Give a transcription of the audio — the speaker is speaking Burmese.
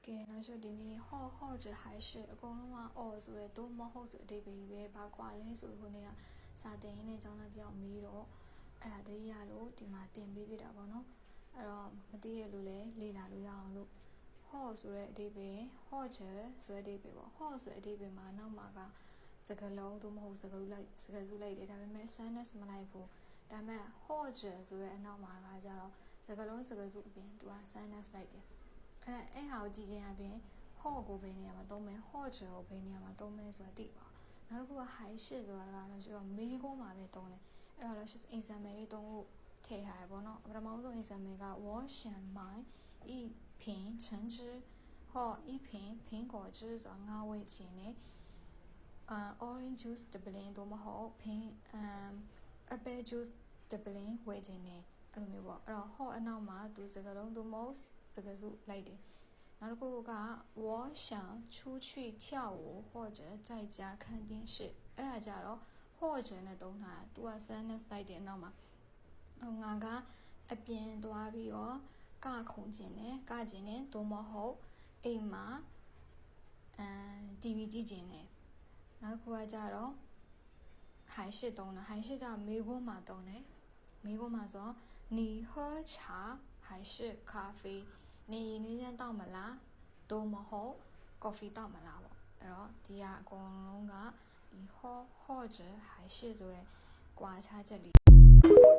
给那说的你或者还是公路嘛哦，所以多么好所的别八卦嘞，所以后呢，沙丁呢讲那叫米咯，အဲ့ဒါတည်းရလို့ဒီမှာတင်ပေးပြတာပေါ့နော်အဲ့တော့မသိရလို့လေလေ့လာလို့ရအောင်လို့ဟော့ဆိုတဲ့အဓိပ္ပာယ်ဟော့ချ်ဆိုတဲ့အဓိပ္ပာယ်ပေါ့ဟော့ဆိုတဲ့အဓိပ္ပာယ်မှာနောက်မှာကစကားလုံးသို့မဟုတ်စကားစုလိုက်တယ်ဒါပေမဲ့ sentence မလိုက်ဘူးဒါပေမဲ့ဟော့ချ်ဆိုတဲ့အနောက်မှာကကြတော့စကားလုံးစကားစုအပြင်သူက sentence လိုက်တယ်အဲ့ဟာကိုကြည့်ချင်းအပြင်ဟော့ကိုဘယ်နေရာမှာသုံးမယ်ဟော့ချ်ကိုဘယ်နေရာမှာသုံးမယ်ဆိုတာသိပါနောက်တစ်ခုက high shit ဆိုတာကတော့ကျတော့မေးခွန်းမှာပဲသုံးတယ်အဲ့တော့ example လေးသုံးဖို့ထည့်ထားရပေါ့နော်ပထမဆုံး example က我想买一瓶橙汁或一瓶苹果汁ဆို5位钱နဲ့orange juice တစ်ပလင်းတို့မဟုတ်apple juice တစ်ပလင်းဝယ်ခြင်းနဲ့အဲ့လိုမျိုးပေါ့အဲ့တော့ဟော့အနောက်မှာသူစကားလုံးတို့မဟုတ်စကားစုလိုက်တယ်နောက်တစ်ခုက我想出去跳舞或者在家看电视အဲ့ဒါကြတော့ဟော့ချ်နဲ့တုံးထားတာသူက sentence လိုက်တယ်နောက်မှာငါကအပြင်သွားပြီးတော့ကခုန်ခြင်းနဲ့ကခြင်းနဲ့သို့မဟုတ်အိမ်မှာTV ကြည့်ခြင်းနဲ့နောက်တစ်ခုကကြတော့ဟိုင်ရှစ်တုံးတာဟိုင်ရှစ်ကမေခွန်းမှာတုံးတယ်မေခွန်းမှာဆို你喝茶还是咖啡你နည်းနည်းတောက်မလားသို့မဟုတ် coffee တောက်မလားပေါ့အဲ့တော့ဒီကအကုန်လုံးကဒီဟော့ချ်还是ဆိုရဲကွာခြားချက်လေး